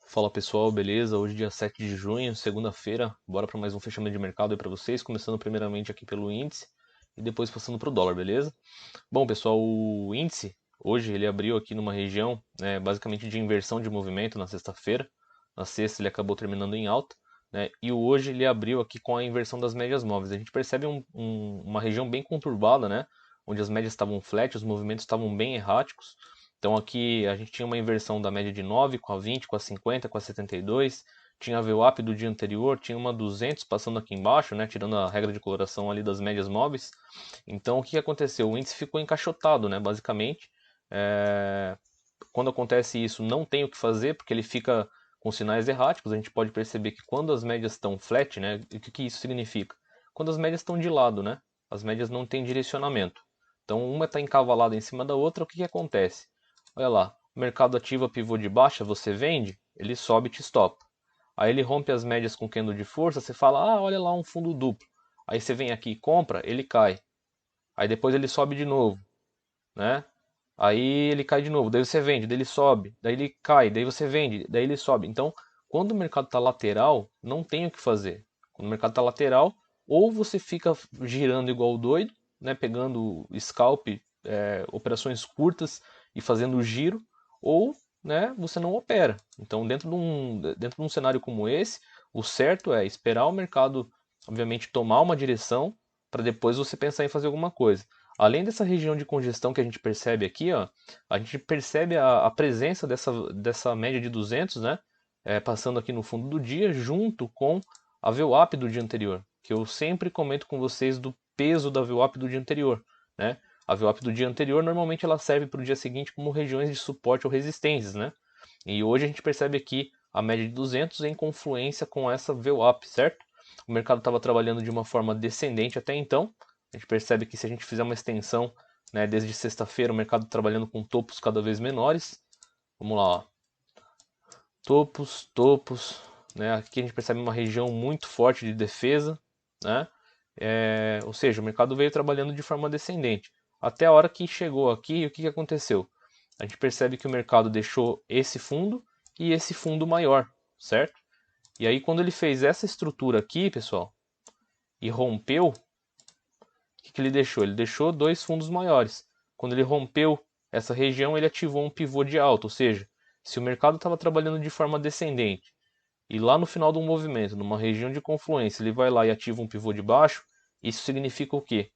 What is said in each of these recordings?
Fala pessoal, beleza? Hoje dia 7 de junho, segunda-feira. Bora para mais um fechamento de mercado aí para vocês, começando primeiramente aqui pelo índice e depois passando para o dólar, beleza? Bom, pessoal, o índice hoje ele abriu aqui numa região, basicamente de inversão de movimento na sexta-feira. Na sexta ele acabou terminando em alta, né? E hoje ele abriu aqui com a inversão das médias móveis. A gente percebe uma região bem conturbada, né? Onde as médias estavam flat, os movimentos estavam bem erráticos. Então aqui a gente tinha uma inversão da média de 9 com a 20, com a 50, com a 72. Tinha a VWAP do dia anterior, tinha uma 200 passando aqui embaixo, né? Tirando a regra de coloração ali das médias móveis. Então o que aconteceu? O índice ficou encaixotado, né? Basicamente, é, quando acontece isso, não tem o que fazer, porque ele fica com sinais erráticos. A gente pode perceber que quando as médias estão flat, né? O que isso significa? Quando as médias estão de lado, né? As médias não têm direcionamento. Então uma está encavalada em cima da outra, o que acontece? Olha lá, o mercado ativa pivô de baixa, você vende, ele sobe e te stop. Aí ele rompe as médias com candle de força, você fala, ah, olha lá um fundo duplo. Aí você vem aqui e compra, ele cai. Aí depois ele sobe de novo, né? Aí ele cai de novo, daí você vende, daí ele sobe, daí ele cai, daí você vende, daí ele sobe. Então, quando o mercado está lateral, não tem o que fazer. Quando o mercado está lateral, ou você fica girando igual doido, né, pegando scalp, operações curtas e fazendo giro, ou né, você não opera. Então, dentro de um cenário como esse, o certo é esperar o mercado, obviamente, tomar uma direção para depois você pensar em fazer alguma coisa. Além dessa região de congestão que a gente percebe aqui, ó, a gente percebe a presença dessa média de 200, né, passando aqui no fundo do dia, junto com a VWAP do dia anterior, que eu sempre comento com vocês do peso da VWAP do dia anterior, né? A VWAP do dia anterior normalmente ela serve para o dia seguinte como regiões de suporte ou resistências, né? E hoje a gente percebe aqui a média de 200 em confluência com essa VWAP, certo? O mercado estava trabalhando de uma forma descendente até então. A gente percebe que se a gente fizer uma extensão, né, desde sexta-feira, o mercado trabalhando com topos cada vez menores. Vamos lá, ó. Topos, topos, né? Aqui a gente percebe uma região muito forte de defesa, né? Ou seja, o mercado veio trabalhando de forma descendente. Até a hora que chegou aqui, o que aconteceu? A gente percebe que o mercado deixou esse fundo e esse fundo maior, certo? E aí quando ele fez essa estrutura aqui, pessoal, e rompeu, que ele deixou? Ele deixou dois fundos maiores. Quando ele rompeu essa região, ele ativou um pivô de alta, ou seja, se o mercado estava trabalhando de forma descendente e lá no final do movimento, numa região de confluência, ele vai lá e ativa um pivô de baixo, isso significa o quê?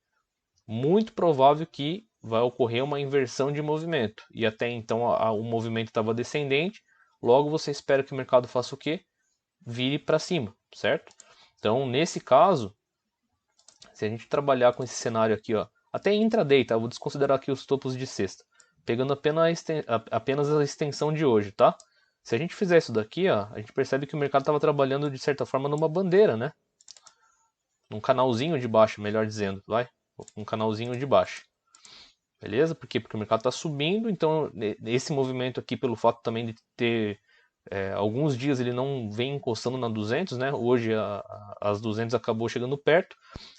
Muito provável que vai ocorrer uma inversão de movimento. E até então o movimento estava descendente, logo você espera que o mercado faça o quê? Vire para cima, certo? Então, nesse caso, se a gente trabalhar com esse cenário aqui, ó, até intraday, tá? Eu vou desconsiderar aqui os topos de sexta, pegando apenas a extensão de hoje, tá? Se a gente fizer isso daqui, ó, a gente percebe que o mercado estava trabalhando de certa forma numa bandeira, né? Num canalzinho de baixo, melhor dizendo, vai? Um canalzinho de baixo. Beleza? Por quê? Porque o mercado está subindo, então esse movimento aqui, pelo fato também de ter alguns dias ele não vem encostando na 200, né? Hoje as 200 acabou chegando perto.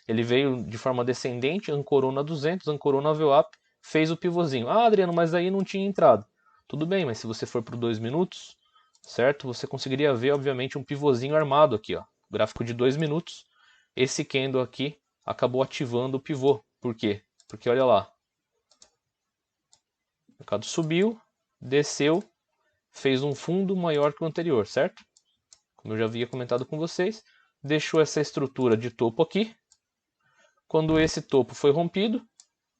Ele veio de forma descendente, ancorou na 200, ancorou na VWAP, fez o pivôzinho. Ah, Adriano, mas aí não tinha entrado. Tudo bem, mas se você for para 2 minutos, certo? Você conseguiria ver, obviamente, um pivôzinho armado aqui, ó. Gráfico de 2 minutos. Esse candle aqui acabou ativando o pivô. Por quê? Porque olha lá, o mercado subiu, desceu, fez um fundo maior que o anterior, certo? Como eu já havia comentado com vocês, deixou essa estrutura de topo aqui. Quando esse topo foi rompido,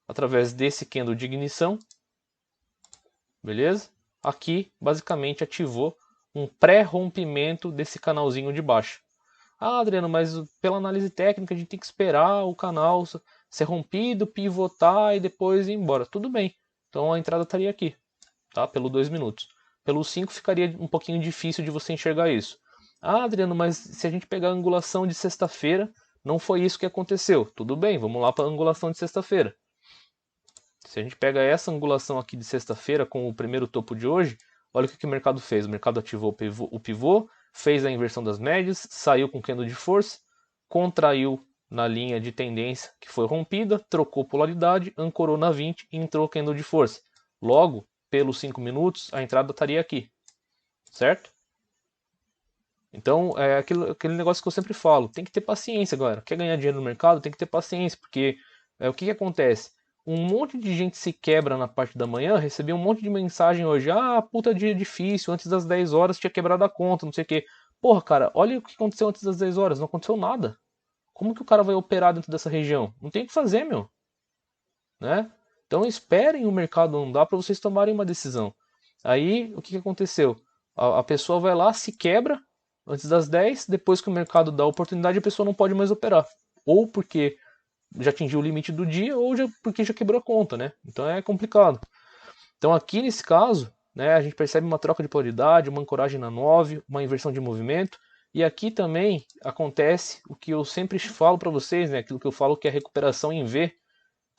através desse candle de ignição, beleza? Aqui, basicamente, ativou um pré-rompimento desse canalzinho de baixo. Ah, Adriano, mas pela análise técnica a gente tem que esperar o canal ser rompido, pivotar e depois ir embora. Tudo bem, então a entrada estaria aqui, tá? Pelo 2 minutos. Pelo 5 ficaria um pouquinho difícil de você enxergar isso. Ah, Adriano, mas se a gente pegar a angulação de sexta-feira, não foi isso que aconteceu. Tudo bem, vamos lá para a angulação de sexta-feira. Se a gente pega essa angulação aqui de sexta-feira com o primeiro topo de hoje, olha o que o mercado fez. O mercado ativou o pivô, fez a inversão das médias, saiu com candle de força, contraiu na linha de tendência que foi rompida, trocou polaridade, ancorou na 20 e entrou candle de força. Logo, pelos 5 minutos, a entrada estaria aqui, certo? Então, é aquele negócio que eu sempre falo, tem que ter paciência, galera. Quer ganhar dinheiro no mercado, tem que ter paciência, porque o que acontece? Um monte de gente se quebra na parte da manhã, recebi um monte de mensagem hoje, puta dia difícil, antes das 10 horas tinha quebrado a conta, não sei o quê. Porra, cara, olha o que aconteceu antes das 10 horas, não aconteceu nada. Como que o cara vai operar dentro dessa região? Não tem o que fazer, meu, né? Então esperem o mercado andar para vocês tomarem uma decisão. Aí, o que aconteceu? A pessoa vai lá, se quebra antes das 10, depois que o mercado dá a oportunidade, a pessoa não pode mais operar. Ou porque já atingiu o limite do dia, ou porque já quebrou a conta, né? Então é complicado. Então aqui nesse caso, né, a gente percebe uma troca de polaridade, uma ancoragem na 9, uma inversão de movimento. E aqui também acontece o que eu sempre falo para vocês, né, aquilo que eu falo que é a recuperação em V,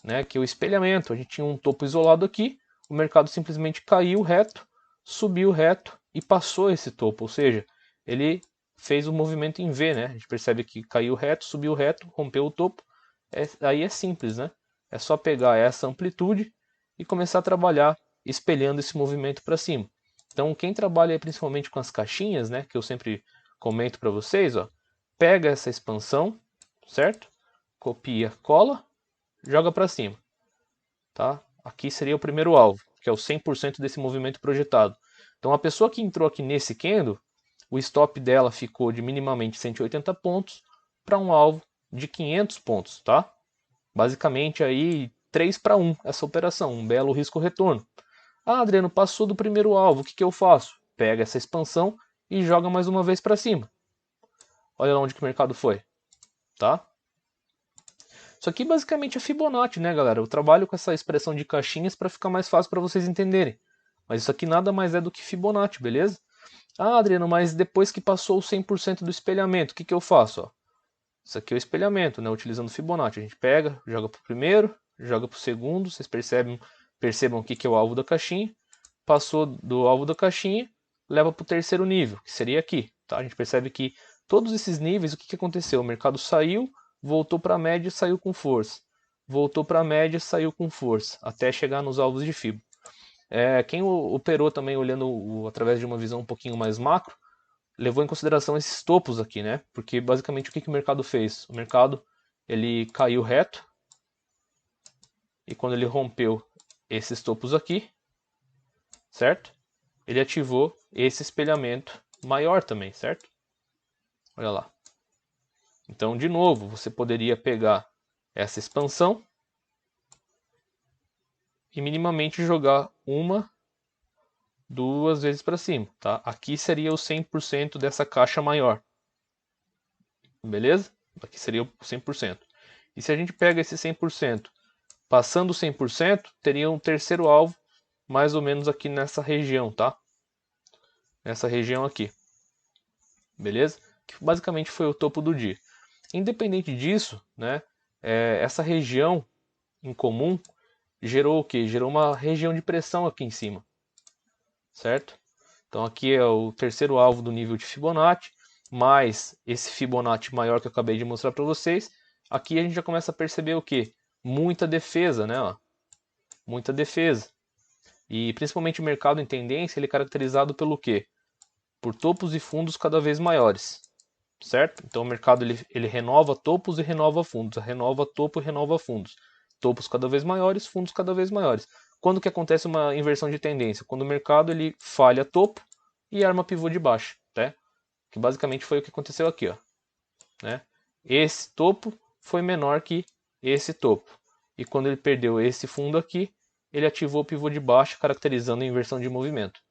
né, que é o espelhamento. A gente tinha um topo isolado aqui, o mercado simplesmente caiu reto, subiu reto e passou esse topo, ou seja, ele fez o movimento em V, né? A gente percebe que caiu reto, subiu reto, rompeu o topo. Aí é simples, né? É só pegar essa amplitude e começar a trabalhar espelhando esse movimento para cima. Então, quem trabalha principalmente com as caixinhas, né, que eu sempre comento para vocês, ó, pega essa expansão, certo? Copia, cola, joga para cima, tá? Aqui seria o primeiro alvo, que é o 100% desse movimento projetado. Então a pessoa que entrou aqui nesse candle, o stop dela ficou de minimamente 180 pontos para um alvo de 500 pontos, tá? Basicamente aí 3 para 1 essa operação, um belo risco-retorno. Adriano, passou do primeiro alvo, o que, que eu faço? Pega essa expansão e joga mais uma vez para cima. Olha lá onde que o mercado foi, tá? Isso aqui basicamente é Fibonacci, né, galera? Eu trabalho com essa expressão de caixinhas para ficar mais fácil para vocês entenderem. Mas isso aqui nada mais é do que Fibonacci, beleza? Adriano, mas depois que passou o 100% do espelhamento, o que, que eu faço? Ó? Isso aqui é o espelhamento, né? Utilizando Fibonacci. A gente pega, joga para o primeiro, joga para o segundo. Vocês percebam o que, que é o alvo da caixinha. Passou do alvo da caixinha, leva para o terceiro nível, que seria aqui. Tá? A gente percebe que todos esses níveis, o que, que aconteceu? O mercado saiu, voltou para a média e saiu com força. Voltou para a média e saiu com força, até chegar nos alvos de Fibo. Quem operou também olhando através de uma visão um pouquinho mais macro, levou em consideração esses topos aqui, né? Porque basicamente o que, que o mercado fez? O mercado ele caiu reto e quando ele rompeu esses topos aqui, certo? Ele ativou esse espelhamento maior também, certo? Olha lá. Então, de novo, você poderia pegar essa expansão e minimamente jogar uma, duas vezes para cima, tá? Aqui seria o 100% dessa caixa maior. Beleza? Aqui seria o 100%. E se a gente pega esse 100%, passando o 100%, teria um terceiro alvo, mais ou menos aqui nessa região, tá? Nessa região aqui. Beleza? Que basicamente foi o topo do dia. Independente disso, né, essa região em comum gerou o quê? Gerou uma região de pressão aqui em cima, certo? Então aqui é o terceiro alvo do nível de Fibonacci, mais esse Fibonacci maior que eu acabei de mostrar para vocês. Aqui a gente já começa a perceber o quê? Muita defesa, né? Ó. Muita defesa. E principalmente o mercado em tendência, ele é caracterizado pelo quê? Por topos e fundos cada vez maiores, certo? Então o mercado ele renova topos e renova fundos, renova topo e renova fundos. Topos cada vez maiores, fundos cada vez maiores. Quando que acontece uma inversão de tendência? Quando o mercado ele falha topo e arma pivô de baixo, né? Que basicamente foi o que aconteceu aqui, ó, né? Esse topo foi menor que esse topo. E quando ele perdeu esse fundo aqui, ele ativou o pivô de baixo, caracterizando a inversão de movimento.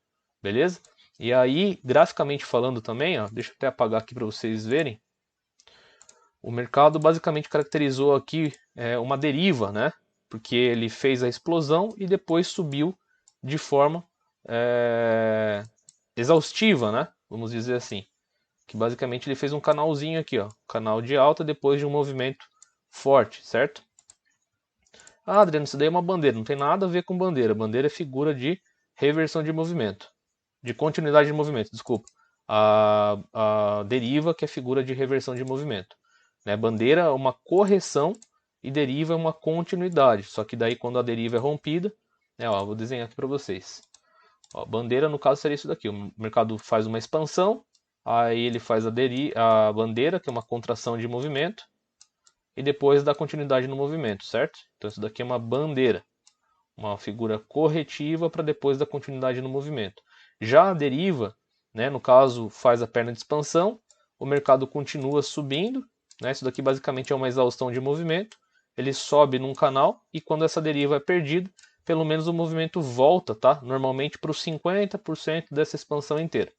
Beleza? E aí, graficamente falando também, ó, deixa eu até apagar aqui para vocês verem. O mercado basicamente caracterizou aqui uma deriva, né? Porque ele fez a explosão e depois subiu de forma exaustiva, né? Vamos dizer assim. Que basicamente ele fez um canalzinho aqui, ó, canal de alta depois de um movimento forte, certo? Adriano, isso daí é uma bandeira, não tem nada a ver com bandeira. Bandeira é figura de reversão de movimento, de continuidade de movimento, desculpa. A deriva que é figura de reversão de movimento. Né? Bandeira é uma correção e deriva é uma continuidade. Só que daí quando a deriva é rompida, vou desenhar aqui para vocês. Ó, bandeira no caso seria isso daqui. O mercado faz uma expansão, aí ele faz a bandeira, que é uma contração de movimento, e depois dá continuidade no movimento, certo? Então isso daqui é uma bandeira, uma figura corretiva para depois dar continuidade no movimento. Já a deriva, né, no caso, faz a perna de expansão, o mercado continua subindo, né, isso daqui basicamente é uma exaustão de movimento, ele sobe num canal e quando essa deriva é perdida, pelo menos o movimento volta, tá? Normalmente para os 50% dessa expansão inteira.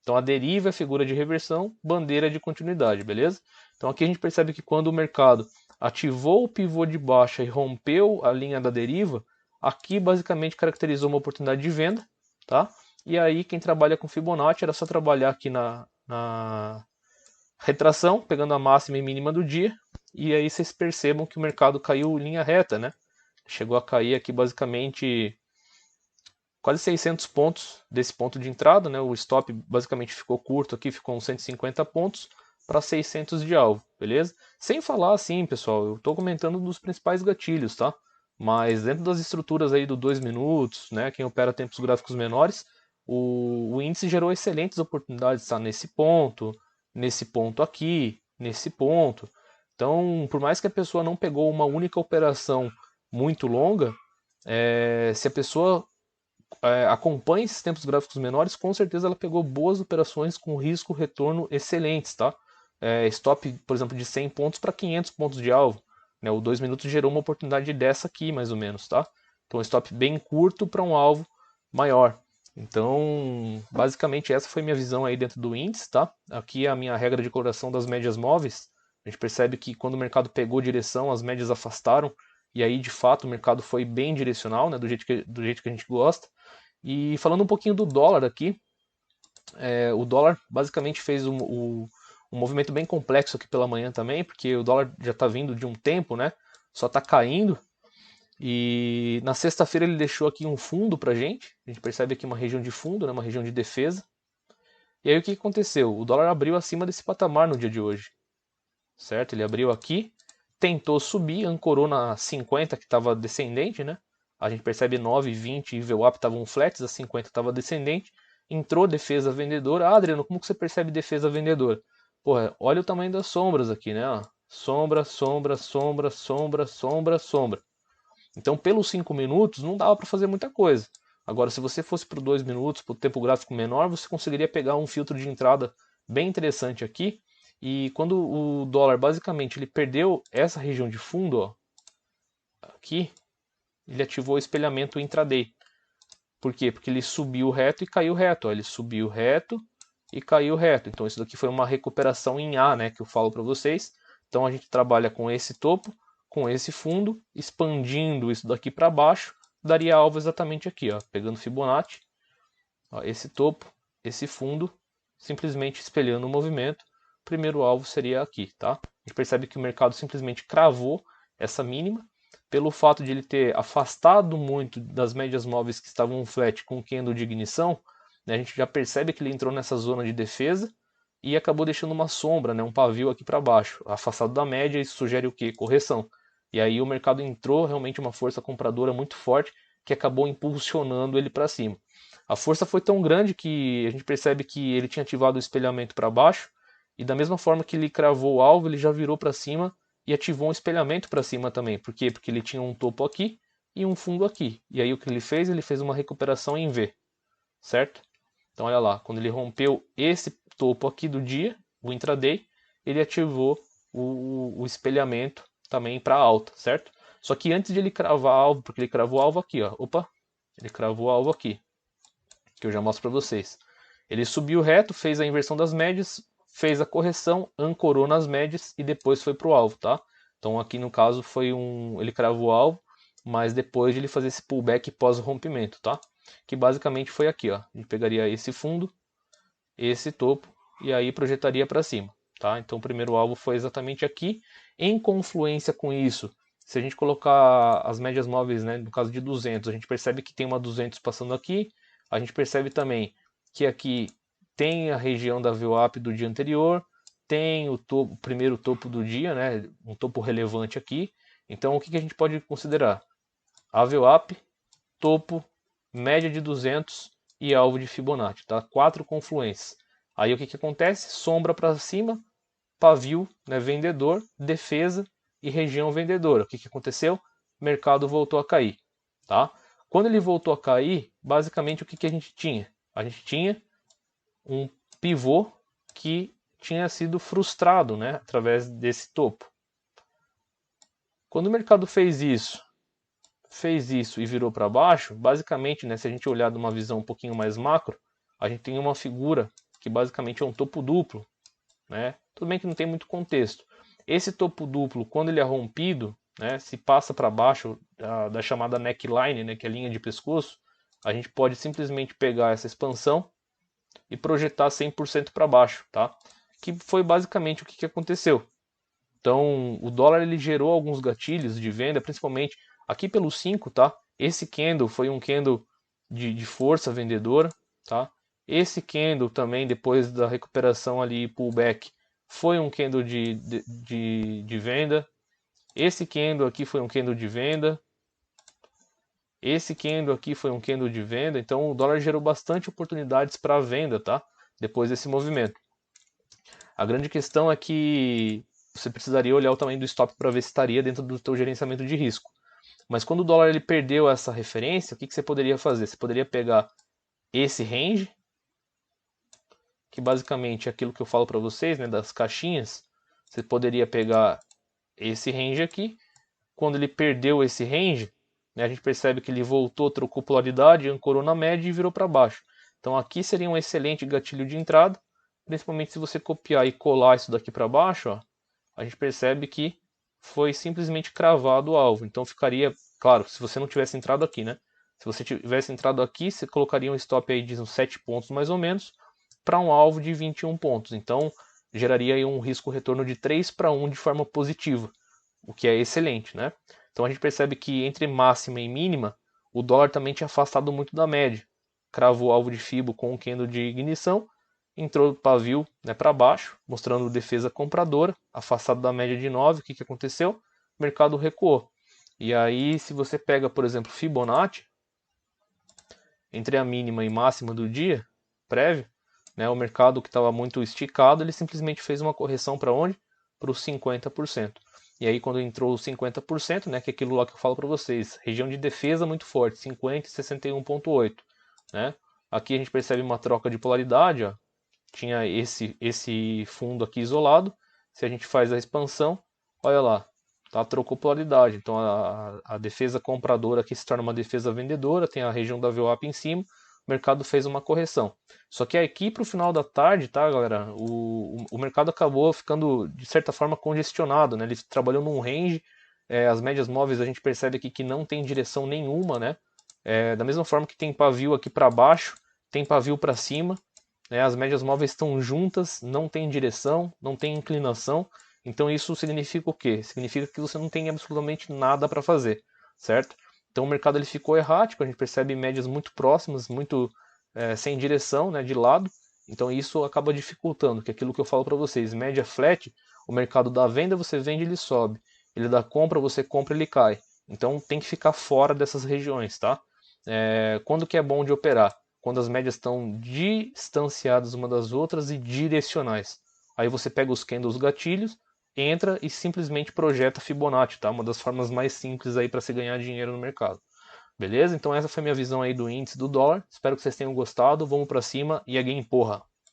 Então a deriva é figura de reversão, bandeira de continuidade, beleza? Então aqui a gente percebe que quando o mercado ativou o pivô de baixa e rompeu a linha da deriva, aqui basicamente caracterizou uma oportunidade de venda, tá? E aí quem trabalha com Fibonacci era só trabalhar aqui na retração, pegando a máxima e mínima do dia, e aí vocês percebam que o mercado caiu em linha reta, né? Chegou a cair aqui basicamente quase 600 pontos desse ponto de entrada, né? O stop basicamente ficou curto aqui, ficou uns 150 pontos para 600 de alvo, beleza? Sem falar assim, pessoal, eu estou comentando dos principais gatilhos, tá? Mas dentro das estruturas aí do 2 minutos, né? Quem opera tempos gráficos menores, o índice gerou excelentes oportunidades, tá? Nesse ponto aqui, nesse ponto. Então, por mais que a pessoa não pegou uma única operação muito longa, se a pessoa acompanha esses tempos gráficos menores, com certeza ela pegou boas operações com risco-retorno excelentes, tá? Stop, por exemplo, de 100 pontos para 500 pontos de alvo. Né? O 2 minutos gerou uma oportunidade dessa aqui, mais ou menos, tá? Então, um stop bem curto para um alvo maior. Então, basicamente, essa foi minha visão aí dentro do índice, tá? Aqui é a minha regra de coloração das médias móveis. A gente percebe que quando o mercado pegou direção, as médias afastaram, e aí, de fato, o mercado foi bem direcional, né? Do jeito que a gente gosta. E falando um pouquinho do dólar aqui, o dólar basicamente fez um movimento bem complexo aqui pela manhã também, porque o dólar já está vindo de um tempo, né? Só está caindo. E na sexta-feira ele deixou aqui um fundo pra gente. A gente percebe aqui uma região de fundo, né? Uma região de defesa. E aí o que aconteceu? O dólar abriu acima desse patamar no dia de hoje, certo? Ele abriu aqui, tentou subir, ancorou na 50 que estava descendente, né? A gente percebe 9, 20 e VWAP estavam flats, a 50 estava descendente. Entrou defesa vendedora. Ah, Adriano, como que você percebe defesa vendedora? Porra, olha o tamanho das sombras aqui, né? Sombra, sombra, sombra, sombra, sombra, sombra. Então, pelos 5 minutos, não dava para fazer muita coisa. Agora, se você fosse para 2 minutos, para o tempo gráfico menor, você conseguiria pegar um filtro de entrada bem interessante aqui. E quando o dólar, basicamente, ele perdeu essa região de fundo, ó, aqui, ele ativou o espelhamento intraday. Por quê? Porque ele subiu reto e caiu reto. Ó. Ele subiu reto e caiu reto. Então, isso daqui foi uma recuperação em A, né, que eu falo para vocês. Então, a gente trabalha com esse topo, com esse fundo, expandindo isso daqui para baixo, daria alvo exatamente aqui, ó, pegando Fibonacci, ó, esse topo, esse fundo, simplesmente espelhando o movimento. O primeiro alvo seria aqui, tá? A gente percebe que o mercado simplesmente cravou essa mínima, pelo fato de ele ter afastado muito das médias móveis que estavam flat com o candle de ignição, né, a gente já percebe que ele entrou nessa zona de defesa e acabou deixando uma sombra, né, um pavio aqui para baixo, afastado da média. Isso sugere o quê? Correção. E aí o mercado entrou realmente uma força compradora muito forte que acabou impulsionando ele para cima. A força foi tão grande que a gente percebe que ele tinha ativado o espelhamento para baixo e da mesma forma que ele cravou o alvo, ele já virou para cima e ativou um espelhamento para cima também. Por quê? Porque ele tinha um topo aqui e um fundo aqui. E aí o que ele fez? Ele fez uma recuperação em V, certo? Então olha lá, quando ele rompeu esse topo aqui do dia, o intraday, ele ativou o espelhamento também para alta, certo? Só que antes de ele cravar alvo, porque ele cravou alvo aqui, ó, opa, ele cravou alvo aqui, que eu já mostro para vocês. Ele subiu reto, fez a inversão das médias, fez a correção, ancorou nas médias e depois foi para o alvo, tá? Então aqui no caso foi ele cravou o alvo, mas depois de ele fazer esse pullback pós-rompimento, tá? Que basicamente foi aqui, ó. A gente pegaria esse fundo, esse topo e aí projetaria para cima, tá? Então o primeiro alvo foi exatamente aqui. Em confluência com isso, se a gente colocar as médias móveis, né, no caso de 200, a gente percebe que tem uma 200 passando aqui. A gente percebe também que aqui tem a região da VWAP do dia anterior, tem o primeiro topo do dia, né, um topo relevante aqui. Então o que a gente pode considerar? A VWAP, topo, média de 200 e alvo de Fibonacci, tá? 4 confluências. Aí o que acontece? Sombra para cima, pavio, né, vendedor, defesa e região vendedora. O que aconteceu? O mercado voltou a cair. Tá? Quando ele voltou a cair, basicamente o que a gente tinha? A gente tinha um pivô que tinha sido frustrado, né, através desse topo. Quando o mercado fez isso e virou para baixo, basicamente, né, se a gente olhar de uma visão um pouquinho mais macro, a gente tem uma figura que basicamente é um topo duplo, né? Tudo bem que não tem muito contexto. Esse topo duplo, quando ele é rompido, né, se passa para baixo da chamada neckline, né, que é a linha de pescoço, a gente pode simplesmente pegar essa expansão e projetar 100% para baixo, tá? Que foi basicamente o que aconteceu. Então, o dólar ele gerou alguns gatilhos de venda, principalmente aqui pelo 5, tá? Esse candle foi um candle de força vendedora, tá? Esse candle também, depois da recuperação ali, pullback, foi um candle de venda. Esse candle aqui foi um candle de venda. Esse candle aqui foi um candle de venda. Então, o dólar gerou bastante oportunidades para venda, tá? Depois desse movimento. A grande questão é que você precisaria olhar o tamanho do stop para ver se estaria dentro do seu gerenciamento de risco. Mas quando o dólar ele perdeu essa referência, o que você poderia fazer? Você poderia pegar esse range, que basicamente é aquilo que eu falo para vocês, né, das caixinhas. Você poderia pegar esse range aqui. Quando ele perdeu esse range, né, a gente percebe que ele voltou, trocou polaridade, ancorou na média e virou para baixo. Então aqui seria um excelente gatilho de entrada, principalmente se você copiar e colar isso daqui para baixo, ó, a gente percebe que foi simplesmente cravado o alvo. Então ficaria, claro, se você não tivesse entrado aqui, né? Se você tivesse entrado aqui, você colocaria um stop aí de uns 7 pontos mais ou menos, para um alvo de 21 pontos. Então geraria aí um risco-retorno de 3-1 de forma positiva, o que é excelente, né? Então a gente percebe que entre máxima e mínima, o dólar também tinha afastado muito da média. Cravou o alvo de Fibo com um candle de ignição, entrou o pavio, né, para baixo, mostrando defesa compradora, afastado da média de 9. O que aconteceu? O mercado recuou. E aí, se você pega, por exemplo, Fibonacci, entre a mínima e máxima do dia prévio, né, o mercado que estava muito esticado, ele simplesmente fez uma correção para onde? Para os 50%. E aí, quando entrou os 50%, né, que é aquilo lá que eu falo para vocês, região de defesa muito forte, 50 e 61,8. Né? Aqui a gente percebe uma troca de polaridade, ó. Tinha esse fundo aqui isolado. Se a gente faz a expansão, olha lá, tá? Trocou polaridade. Então a defesa compradora aqui se torna uma defesa vendedora, tem a região da VWAP em cima, o mercado fez uma correção. Só que aqui para o final da tarde, tá, galera, o mercado acabou ficando, de certa forma, congestionado, né? Ele trabalhou num range, as médias móveis a gente percebe aqui que não tem direção nenhuma, né? Da mesma forma que tem pavio aqui para baixo, tem pavio para cima, né? As médias móveis estão juntas, não tem direção, não tem inclinação. Então isso significa o quê? Significa que você não tem absolutamente nada para fazer, certo? Então o mercado ele ficou errático, a gente percebe médias muito próximas, muito sem direção, né, de lado. Então isso acaba dificultando, que é aquilo que eu falo para vocês, média flat, o mercado da venda você vende, ele sobe. Ele dá compra, você compra, ele cai. Então tem que ficar fora dessas regiões, tá? Quando que é bom de operar? Quando as médias estão distanciadas uma das outras e direcionais. Aí você pega os candles gatilhos, entra e simplesmente projeta Fibonacci, tá? Uma das formas mais simples aí para se ganhar dinheiro no mercado. Beleza? Então essa foi a minha visão aí do índice do dólar. Espero que vocês tenham gostado. Vamos para cima e a game porra.